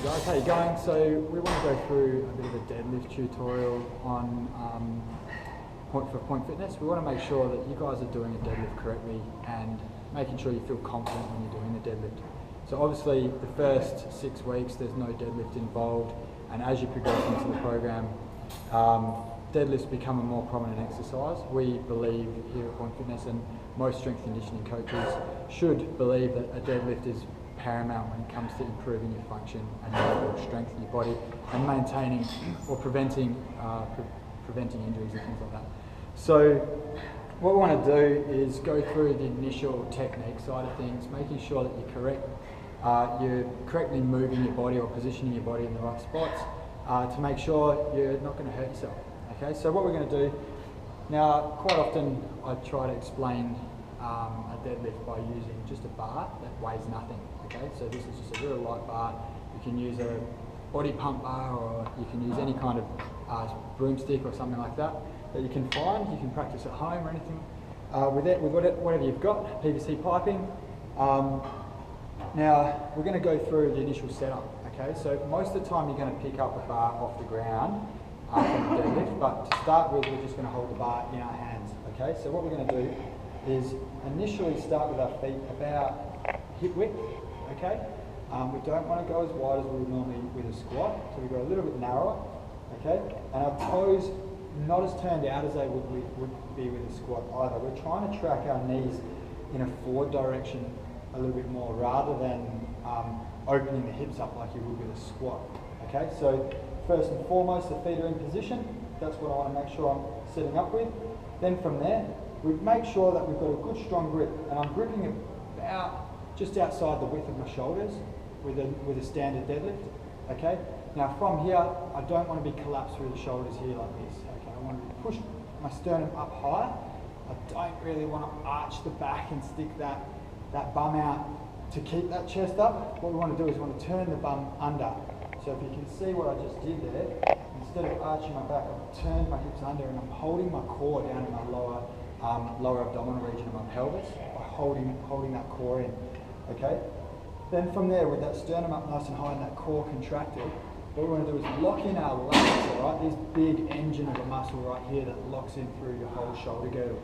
guys, how you going? So we want to go through a bit of a deadlift tutorial on point for point fitness. We want to make sure that you guys are doing a deadlift correctly and making sure you feel confident when you're doing the deadlift. So obviously the first 6 weeks there's no deadlift involved, and as you progress into the program, deadlifts become a more prominent exercise. We believe here at Point Fitness, and most strength conditioning coaches should believe, that a deadlift is paramount when it comes to improving your function and your overall strength in your body and maintaining or preventing injuries and things like that. So what we want to do is go through the initial technique side of things, making sure that you're correctly moving your body or positioning your body in the right spots to make sure you're not going to hurt yourself. Okay, so what we're going to do now, quite often I try to explain a deadlift by using just a bar that weighs nothing. Okay, so this is just a really light bar. You can use a body pump bar, or you can use any kind of broomstick or something like that you can find. You can practice at home or anything with whatever you've got, PVC piping. Now we're going to go through the initial setup. Okay, so most of the time you're going to pick up a bar off the ground from the deadlift, but to start with we're just going to hold the bar in our hands. Okay, so what we're going to do is initially start with our feet about hip width. Okay, we don't want to go as wide as we would normally with a squat, so we go a little bit narrower. Okay, and our toes not as turned out as they would be with a squat either. We're trying to track our knees in a forward direction a little bit more, rather than opening the hips up like you would with a squat. Okay, so first and foremost, the feet are in position. That's what I want to make sure I'm setting up with. Then from there, we make sure that we've got a good strong grip, and I'm gripping about just outside the width of my shoulders with a standard deadlift. Okay, now from here, I don't want to be collapsed through the shoulders here like this. Okay, I want to push my sternum up high. I don't really want to arch the back and stick that bum out to keep that chest up. What we want to do is we want to turn the bum under. So if you can see what I just did there, instead of arching my back, I've turned my hips under, and I'm holding my core down in my lower abdominal region of my pelvis by holding that core in. Okay. Then from there, with that sternum up nice and high and that core contracted, what we want to do is lock in our lats. All right, this big engine of a muscle right here that locks in through your whole shoulder girdle.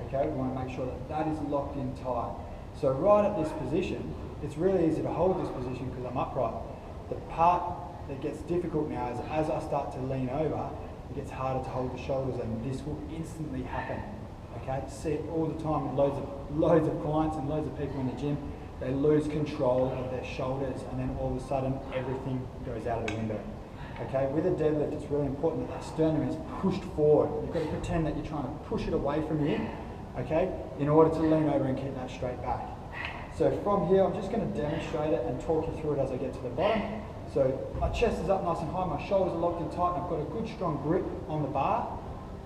Okay, we want to make sure that is locked in tight. So right at this position, it's really easy to hold this position because I'm upright. The part that gets difficult now is as I start to lean over, it gets harder to hold the shoulders, and this will instantly happen. Okay, see it all the time with loads of clients and loads of people in the gym. They lose control of their shoulders, and then all of a sudden everything goes out of the window. Okay, with a deadlift, it's really important that sternum is pushed forward. You've got to pretend that you're trying to push it away from you, okay, in order to lean over and keep that straight back. So from here, I'm just going to demonstrate it and talk you through it as I get to the bottom. So my chest is up nice and high, my shoulders are locked in tight, and I've got a good strong grip on the bar.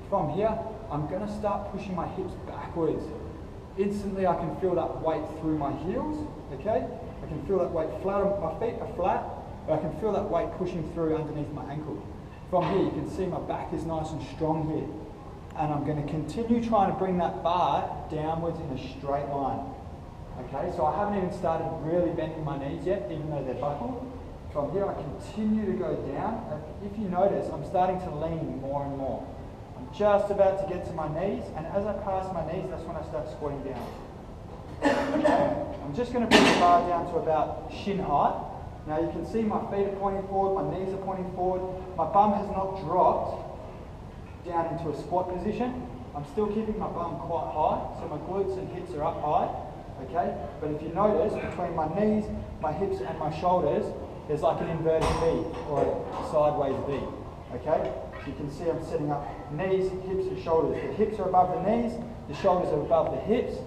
From here, I'm going to start pushing my hips backwards. Instantly I can feel that weight through my heels, okay? I can feel that weight flat, my feet are flat, but I can feel that weight pushing through underneath my ankle. From here, you can see my back is nice and strong here. And I'm going to continue trying to bring that bar downwards in a straight line. Okay, so I haven't even started really bending my knees yet, even though they're buckled. From here, I continue to go down. And if you notice, I'm starting to lean more and more. I'm just about to get to my knees, and as I pass my knees, that's when I start squatting down. Okay, I'm just going to bring the bar down to about shin height. Now you can see my feet are pointing forward, my knees are pointing forward. My bum has not dropped down into a squat position. I'm still keeping my bum quite high, so my glutes and hips are up high. Okay, but if you notice, between my knees, my hips and my shoulders, there's like an inverted V or a sideways V. Okay, so you can see I'm setting up knees, hips and shoulders. The hips are above the knees, the shoulders are above the hips.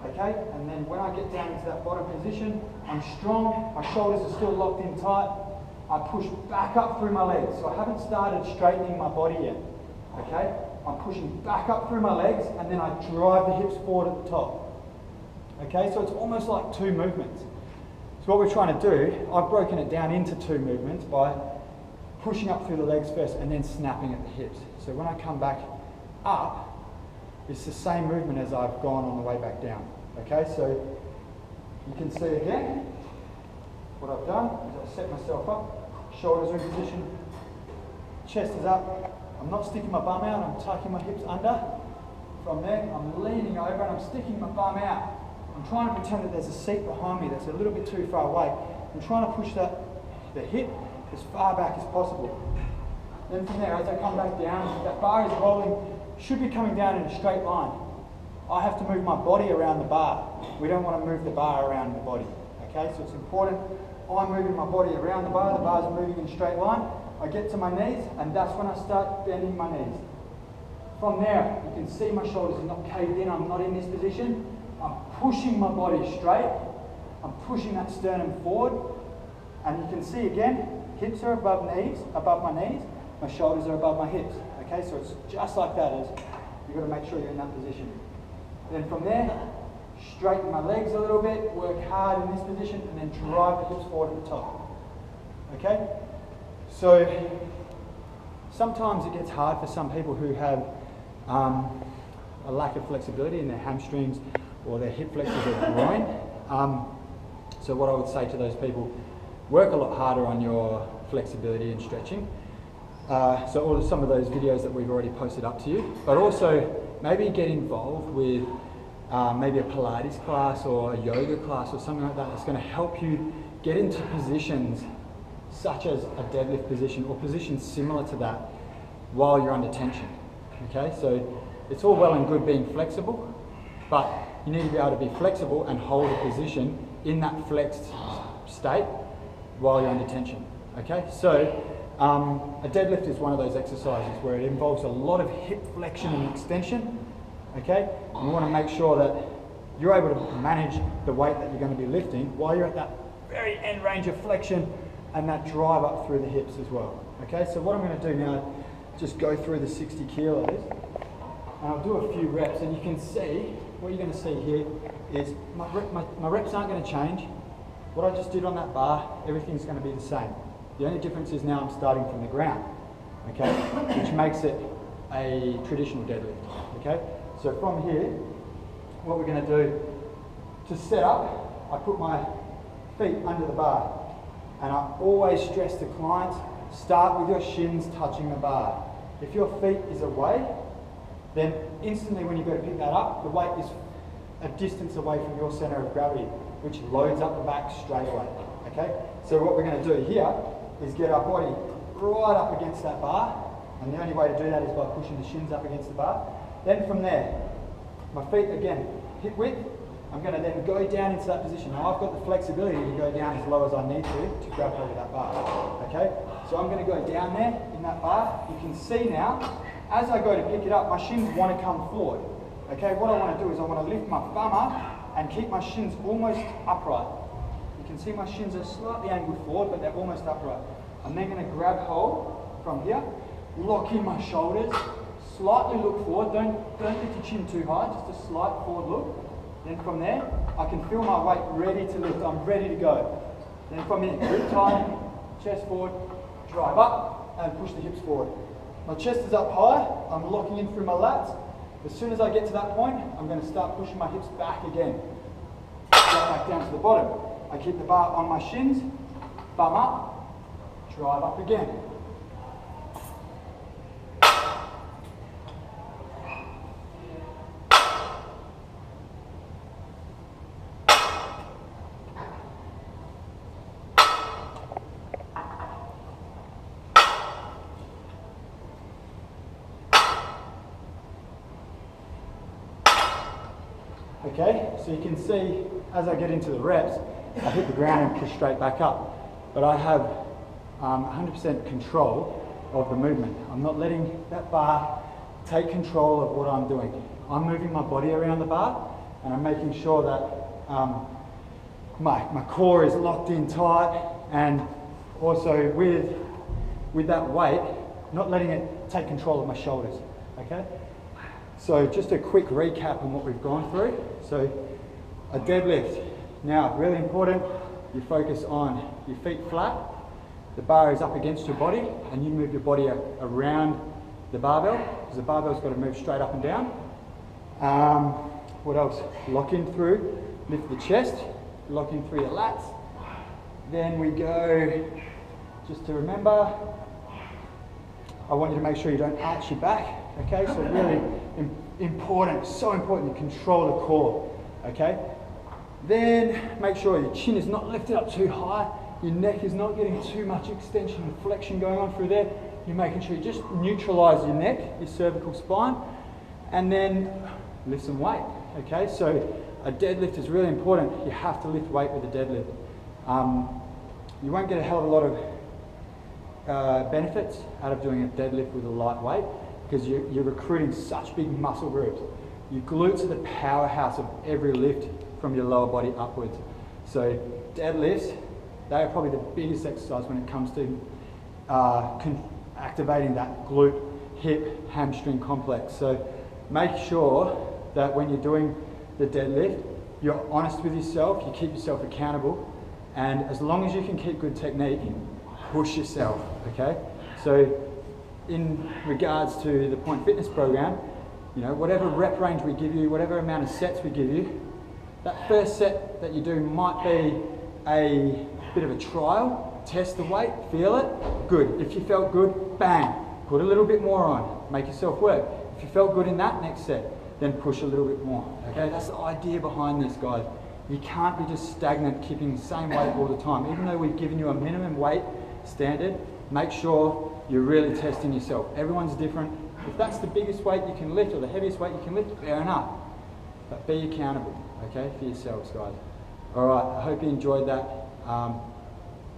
Okay, and then when I get down into that bottom position, I'm strong, my shoulders are still locked in tight. I push back up through my legs, so I haven't started straightening my body yet. Okay, I'm pushing back up through my legs, and then I drive the hips forward at the top. Okay, so it's almost like 2 movements. So what we're trying to do, I've broken it down into 2 movements by pushing up through the legs first and then snapping at the hips. So when I come back up, it's the same movement as I've gone on the way back down. Okay, so you can see again, what I've done is I set myself up, shoulders are in position, chest is up. I'm not sticking my bum out, I'm tucking my hips under. From there, I'm leaning over and I'm sticking my bum out. I'm trying to pretend that there's a seat behind me that's a little bit too far away. I'm trying to push the hip as far back as possible. Then from there, as I come back down, that bar is rolling, should be coming down in a straight line. I have to move my body around the bar. We don't want to move the bar around the body. Okay, so it's important. I'm moving my body around the bar's moving in a straight line. I get to my knees, and that's when I start bending my knees. From there, you can see my shoulders are not caved in, I'm not in this position. I'm pushing my body straight. I'm pushing that sternum forward. And you can see again, hips are above my knees, my shoulders are above my hips. Okay, so it's just like that. You've got to make sure you're in that position. Then from there, straighten my legs a little bit, work hard in this position, and then drive the hips forward at the top. Okay? So sometimes it gets hard for some people who have a lack of flexibility in their hamstrings or their hip flexors or groin. So what I would say to those people, work a lot harder on your flexibility and stretching. So some of those videos that we've already posted up to you, but also maybe get involved with maybe a Pilates class or a yoga class or something like that that's going to help you get into positions such as a deadlift position or positions similar to that while you're under tension. Okay, so it's all well and good being flexible, but you need to be able to be flexible and hold a position in that flexed state while you're under tension. Okay, so a deadlift is one of those exercises where it involves a lot of hip flexion and extension. Okay, and you want to make sure that you're able to manage the weight that you're going to be lifting while you're at that very end range of flexion and that drive up through the hips as well. Okay, so what I'm going to do now, just go through the 60 kilos, and I'll do a few reps, and you can see, what you're going to see here is my reps aren't going to change. What I just did on that bar, everything's going to be the same. The only difference is now I'm starting from the ground, okay, which makes it a traditional deadlift, okay. So from here, what we're going to do, to set up, I put my feet under the bar, and I always stress to clients, start with your shins touching the bar. If your feet is away, then instantly when you go to pick that up, the weight is a distance away from your center of gravity, which loads up the back straight away, okay? So what we're going to do here is get our body right up against that bar, and the only way to do that is by pushing the shins up against the bar. Then from there, my feet again, hip width, I'm going to then go down into that position. Now I've got the flexibility to go down as low as I need to grab hold of that bar, okay? So I'm going to go down there in that bar. You can see now, as I go to pick it up, my shins want to come forward, okay? What I want to do is I want to lift my bum up and keep my shins almost upright. You can see my shins are slightly angled forward, but they're almost upright. I'm then going to grab hold from here, lock in my shoulders, slightly look forward, don't lift your chin too high, just a slight forward look. Then from there, I can feel my weight ready to lift, I'm ready to go. Then from here, grip tight, chest forward, drive up, and push the hips forward. My chest is up high, I'm locking in through my lats. As soon as I get to that point, I'm going to start pushing my hips back again. Right back down to the bottom. I keep the bar on my shins, bum up, drive up again. Okay, so you can see as I get into the reps, I hit the ground and push straight back up. But I have 100% control of the movement. I'm not letting that bar take control of what I'm doing. I'm moving my body around the bar, and I'm making sure that my core is locked in tight, and also with that weight, not letting it take control of my shoulders, okay? So just a quick recap on what we've gone through. So a deadlift. Now, really important, you focus on your feet flat, the bar is up against your body, and you move your body around the barbell, because the barbell's got to move straight up and down. What else? Lock in through, lift the chest, lock in through your lats. Then we go just to remember, I want you to make sure you don't arch your back, okay? So really important, so important you control the core, okay? Then make sure your chin is not lifted up too high, your neck is not getting too much extension and flexion going on through there. You're making sure you just neutralize your neck, your cervical spine, and then lift some weight, okay? So a deadlift is really important. You have to lift weight with a deadlift. You won't get a hell of a lot of benefits out of doing a deadlift with a light weight because you're recruiting such big muscle groups. Your glutes are the powerhouse of every lift from your lower body upwards. So deadlifts, they are probably the biggest exercise when it comes to activating that glute, hip, hamstring complex. So make sure that when you're doing the deadlift, you're honest with yourself, you keep yourself accountable, and as long as you can keep good technique, push yourself, okay? So in regards to the Point Fitness program, you know, whatever rep range we give you, whatever amount of sets we give you, that first set that you do might be a bit of a trial, test the weight, feel it, good. If you felt good, bang, put a little bit more on, make yourself work. If you felt good in that next set, then push a little bit more, okay? That's the idea behind this, guys. You can't be just stagnant, keeping the same weight all the time. Even though we've given you a minimum weight standard, make sure you're really testing yourself. Everyone's different. If that's the biggest weight you can lift or the heaviest weight you can lift, fair enough. But be accountable, okay, for yourselves, guys. All right, I hope you enjoyed that,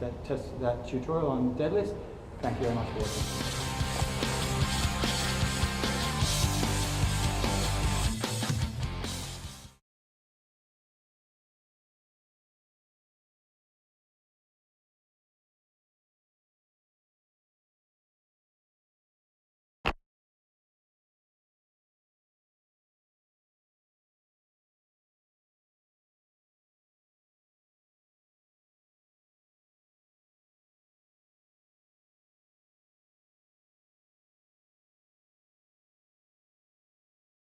that tutorial on deadlifts. Thank you very much for watching.